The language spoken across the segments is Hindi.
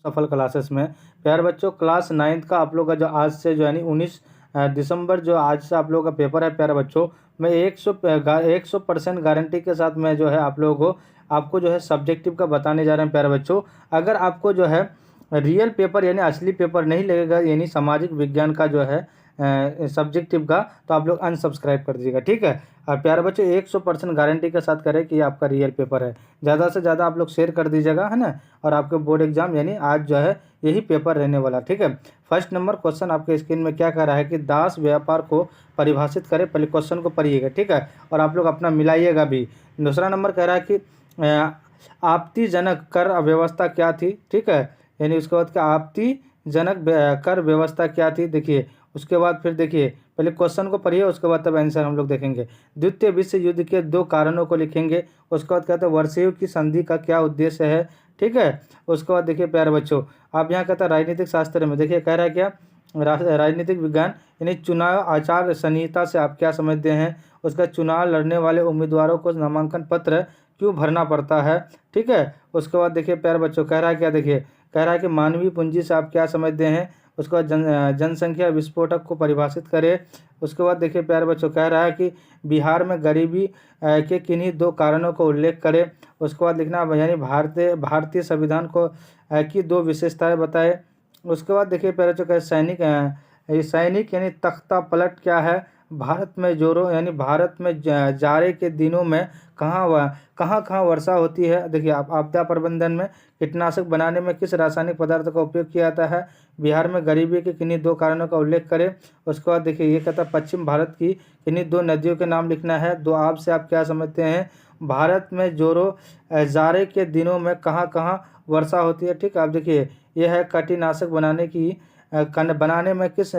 सफल क्लासेस में। प्यारे बच्चों, क्लास 9th का आप लोग का जो आज से जो यानी 19 दिसंबर जो आज से आप लोग का पेपर है प्यारे बच्चों, मैं 100% गारंटी के साथ मैं जो है आप लोगों को आपको जो है सब्जेक्टिव का बताने जा रहे हैं प्यारे बच्चों। अगर आपको जो है रियल पेपर यानी असली पेपर नहीं लगेगा यानी सामाजिक विज्ञान का जो है सब्जेक्टिव का, तो आप लोग अनसब्सक्राइब कर दीजिएगा, ठीक है। और प्यारे बच्चों 100% गारंटी के साथ करें कि ये आपका रियल पेपर है। ज़्यादा से ज़्यादा आप लोग शेयर कर दीजिएगा, है ना। और आपके बोर्ड एग्जाम यानी आज जो है यही पेपर रहने वाला, ठीक है। फर्स्ट नंबर क्वेश्चन आपके स्क्रीन में क्या कह रहा है कि दास व्यापार को परिभाषित करें। पहले क्वेश्चन को पढ़िएगा, ठीक है, और आप लोग अपना मिलाइएगा भी। दूसरा नंबर कह रहा है कि आपत्तिजनक कर व्यवस्था क्या थी, ठीक है, यानी उसके बाद क्या आपत्तिजनक कर व्यवस्था क्या थी, देखिए। उसके बाद फिर देखिए पहले क्वेश्चन को पढ़िए, उसके बाद तब आंसर हम लोग देखेंगे। द्वितीय विश्व युद्ध के 2 कारणों को लिखेंगे। उसके बाद कहते हैं वर्षेव की संधि का क्या उद्देश्य है, ठीक है। उसके बाद देखिए प्यारे बच्चों, आप यहाँ कहता है राजनीतिक शास्त्र में, देखिए कह रहा है क्या राजनीतिक विज्ञान यानी चुनाव आचार संहिता से आप क्या समझते हैं। उसका चुनाव लड़ने वाले उम्मीदवारों को नामांकन पत्र क्यों भरना पड़ता है, ठीक है। उसके बाद देखिए प्यारे बच्चों कह रहा है क्या, देखिए कह रहा है कि मानवीय पूंजी से आप क्या समझते हैं। उसके बाद जनसंख्या विस्फोटक को परिभाषित करें। उसके बाद देखिए प्यारे बच्चों कह रहा है कि बिहार में गरीबी के किन्हीं 2 कारणों को उल्लेख करें। उसके बाद लिखना यानी भारतीय संविधान को की 2 विशेषताएं बताए। उसके बाद देखिए प्यारे बच्चों कह सैनिक यानी तख्ता पलट क्या है। भारत में जोरों यानी भारत में जाड़े के दिनों में कहाँ वर्षा होती है। देखिए आप आपदा प्रबंधन में कीटनाशक बनाने में किस रासायनिक पदार्थ का उपयोग किया जाता है। बिहार में गरीबी के किन्हीं 2 कारणों का उल्लेख करें। उसके बाद देखिए ये कहता है पश्चिम भारत की किन्हीं 2 नदियों के नाम लिखना है। 2 आप से आप क्या समझते हैं। भारत में जोरों जाड़े के दिनों में कहाँ वर्षा होती है, ठीक है। आप देखिए यह है कीटनाशक बनाने में किस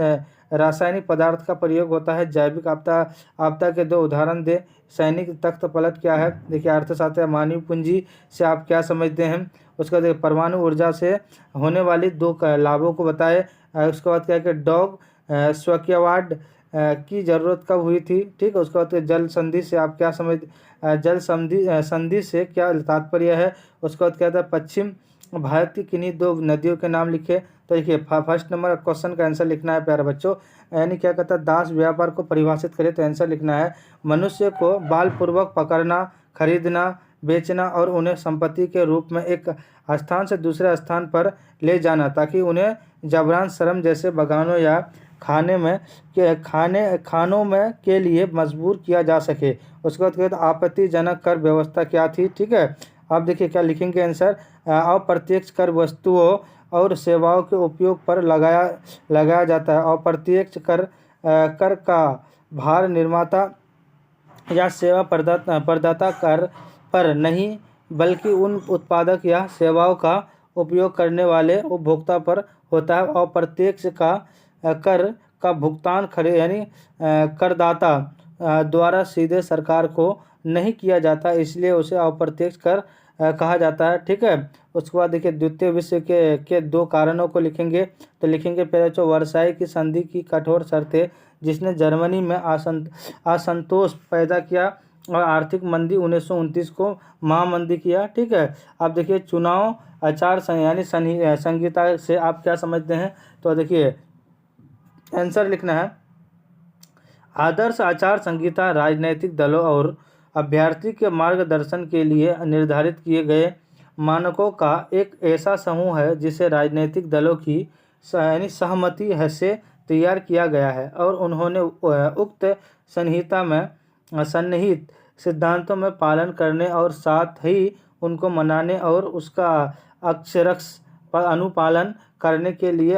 रासायनिक पदार्थ का प्रयोग होता है। जैविक आपदा के 2 उदाहरण दे। सैनिक तख्त पलट क्या है, देखिए अर्थशास्त्र मानवीय पूंजी से आप क्या समझते हैं। उसके बाद परमाणु ऊर्जा से होने वाली 2 लाभों को बताए। उसके बाद क्या है कि डॉग स्वकीयवाद की जरूरत कब हुई थी, ठीक है। उसके बाद जल संधि से आप क्या समझ जल संधि से क्या तात्पर्य है। उसके बाद कहता है पश्चिम भारत की किन्हीं 2 नदियों के नाम लिखे। तो देखिए फर्स्ट नंबर क्वेश्चन का आंसर लिखना है प्यारे बच्चों, यानी क्या कहता है दास व्यापार को परिभाषित करें। तो आंसर लिखना है मनुष्य को बालपूर्वक पकड़ना, खरीदना, बेचना और उन्हें संपत्ति के रूप में एक स्थान से दूसरे स्थान पर ले जाना ताकि उन्हें जबरन श्रम जैसे बगानों या खानों में के लिए मजबूर किया जा सके। उसके बाद कहते आपत्तिजनक कर व्यवस्था क्या थी, ठीक है। आप देखिए क्या लिखेंगे आंसर। अप्रत्यक्ष कर वस्तुओं और सेवाओं के उपयोग पर लगाया जाता है। अप्रत्यक्ष कर का भार निर्माता या सेवा प्रदाता कर पर नहीं बल्कि उन उत्पादक या सेवाओं का उपयोग करने वाले उपभोक्ता पर होता है। अप्रत्यक्ष कर का भुगतान यानी करदाता द्वारा सीधे सरकार को नहीं किया जाता, इसलिए उसे अप्रत्यक्ष कर कहा जाता है, ठीक है। उसके बाद देखिए द्वितीय विश्व के 2 कारणों को लिखेंगे। तो लिखेंगे पहले तो वर्साई की संधि की कठोर शर्तें जिसने जर्मनी में असंतोष पैदा किया और आर्थिक मंदी 1929 को महामंदी किया, ठीक है। आप देखिए चुनाव आचार यानी संहिता से आप क्या समझते हैं। तो देखिए आंसर लिखना है आदर्श आचार संहिता राजनीतिक दलों और अभ्यर्थी के मार्गदर्शन के लिए निर्धारित किए गए मानकों का एक ऐसा समूह है जिसे राजनीतिक दलों की यानी सहमति से तैयार किया गया है और उन्होंने उक्त संहिता में सन्निहित सिद्धांतों में पालन करने और साथ ही उनको मनाने और उसका अक्षरशः अनुपालन करने के लिए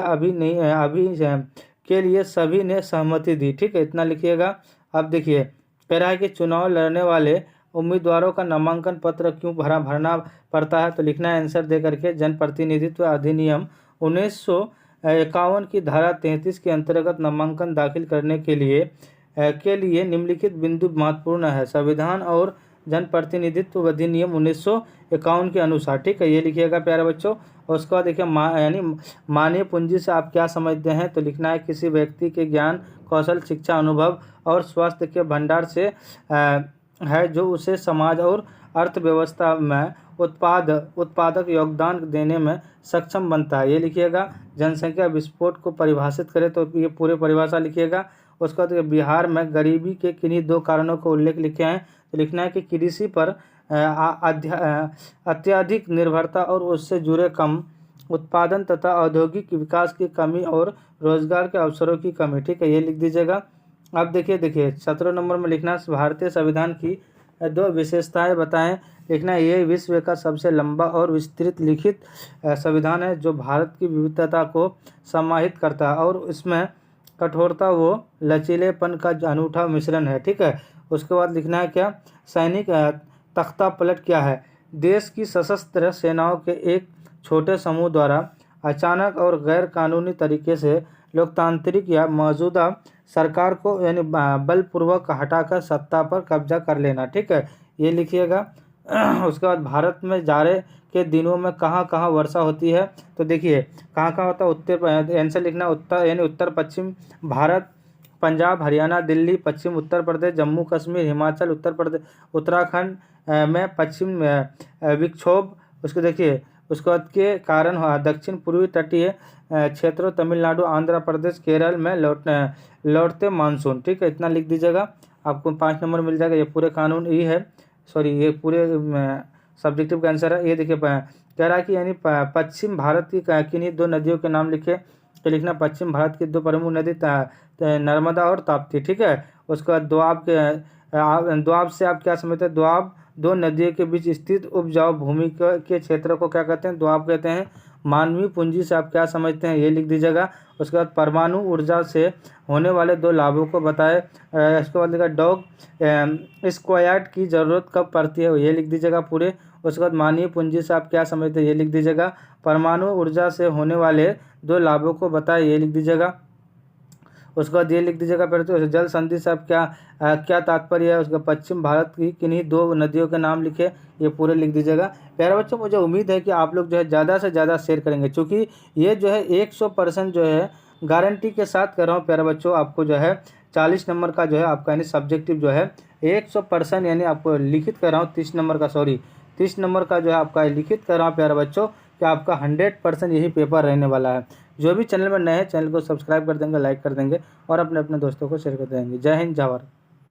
सभी ने सहमति दी, ठीक है। इतना लिखिएगा। अब देखिए कह रहा है कि चुनाव लड़ने वाले उम्मीदवारों का नामांकन पत्र क्यों भरना पड़ता है। तो लिखना है आंसर दे करके जनप्रतिनिधित्व अधिनियम 1951 की धारा 33 के अंतर्गत नामांकन दाखिल करने के लिए निम्नलिखित बिंदु महत्वपूर्ण है। संविधान और जनप्रतिनिधित्व अधिनियम 1951 के अनुसार, ठीक है, ये लिखिएगा प्यारे बच्चों। और उसके बाद देखिए यानी मानवीय पूंजी से आप क्या समझते हैं। तो लिखना है किसी व्यक्ति के ज्ञान, कौशल, शिक्षा, अनुभव और स्वास्थ्य के भंडार से है जो उसे समाज और अर्थव्यवस्था में उत्पादक योगदान देने में सक्षम बनता है, ये लिखिएगा। जनसंख्या विस्फोट को परिभाषित करें तो ये पूरे परिभाषा लिखिएगा। उसके बाद बिहार में गरीबी के किन्हीं 2 कारणों को उल्लेख लिखे हैं, तो लिखना है कि कृषि पर अत्यधिक निर्भरता और उससे जुड़े कम उत्पादन तथा औद्योगिक विकास की कमी और रोजगार के अवसरों की कमी। ठीक है, ये लिख दीजिएगा। अब देखिए 17 नंबर में लिखना भारतीय संविधान की 2 विशेषताएं बताएं। लिखना है ये विश्व का सबसे लंबा और विस्तृत लिखित संविधान है जो भारत की विविधता को समाहित करता है और इसमें कठोरता व लचीलेपन का अनूठा मिश्रण है। ठीक है, उसके बाद लिखना है क्या, सैनिक तख्ता पलट क्या है। देश की सशस्त्र सेनाओं के एक छोटे समूह द्वारा अचानक और गैर कानूनी तरीके से लोकतांत्रिक या मौजूदा सरकार को यानी बलपूर्वक हटाकर सत्ता पर कब्जा कर लेना। ठीक है, ये लिखिएगा। उसके बाद भारत में जाड़े के दिनों में कहाँ कहाँ वर्षा होती है, तो देखिए कहाँ कहाँ होता है। उत्तर आंसर लिखना उत्तर यानी उत्तर पश्चिम भारत, पंजाब, हरियाणा, दिल्ली, पश्चिम उत्तर प्रदेश, जम्मू कश्मीर, हिमाचल, उत्तर प्रदेश, उत्तराखंड में पश्चिम विक्षोभ। उसको देखिए उसके बाद के कारण दक्षिण पूर्वी तटीय क्षेत्रों तमिलनाडु, आंध्र प्रदेश, केरल में लौटते मानसून। ठीक है, इतना लिख दीजिएगा, आपको 5 नंबर मिल जाएगा। ये पूरे कानून ही है, सॉरी ये पूरे सब्जेक्टिव का आंसर है। ये देखिए कह रहा है कि यानी पश्चिम भारत की किन्हीं 2 नदियों के नाम लिखे, तो लिखना पश्चिम भारत की 2 प्रमुख नदी नर्मदा और ताप्ती। ठीक है, उसके बाद दोआब से आप क्या समझते हैं, दोआब 2 नदियों के बीच स्थित उपजाऊ भूमि के क्षेत्र को क्या कहते हैं, दोआब कहते हैं। मानवीय पूंजी से आप क्या समझते हैं, ये लिख दीजिएगा। उसके बाद परमाणु ऊर्जा से होने वाले 2 लाभों को बताएं। इसके बाद लिखा डॉग स्क्वायर्ड की ज़रूरत कब पड़ती है, ये लिख दीजिएगा पूरे। उसके बाद मानवीय पूंजी से आप क्या समझते हैं, ये लिख दीजिएगा। परमाणु ऊर्जा से होने वाले 2 लाभों को बताएं, ये लिख दीजिएगा। उसके बाद ये लिख दीजिएगा फिर तो जल संधि से आप क्या तात्पर्य है। उसका पश्चिम भारत की किन्हीं 2 नदियों के नाम लिखे, ये पूरे लिख दीजिएगा। प्यारे बच्चों, मुझे उम्मीद है कि आप लोग जो है ज़्यादा से ज़्यादा शेयर करेंगे, क्योंकि ये जो है 100% जो है गारंटी के साथ कर रहा हूँ। प्यारे बच्चों, आपको जो है 40 नंबर का जो है आपका यानी सब्जेक्टिव जो है 100% यानी आपको लिखित कर रहा हूँ। 30 नंबर का जो है आपका लिखित कर रहा हूँ प्यारे बच्चों, कि आपका 100% यही पेपर रहने वाला है। जो भी चैनल में नए हैं, चैनल को सब्सक्राइब कर देंगे, लाइक कर देंगे और अपने दोस्तों को शेयर कर देंगे। जय हिंद, जय भारत।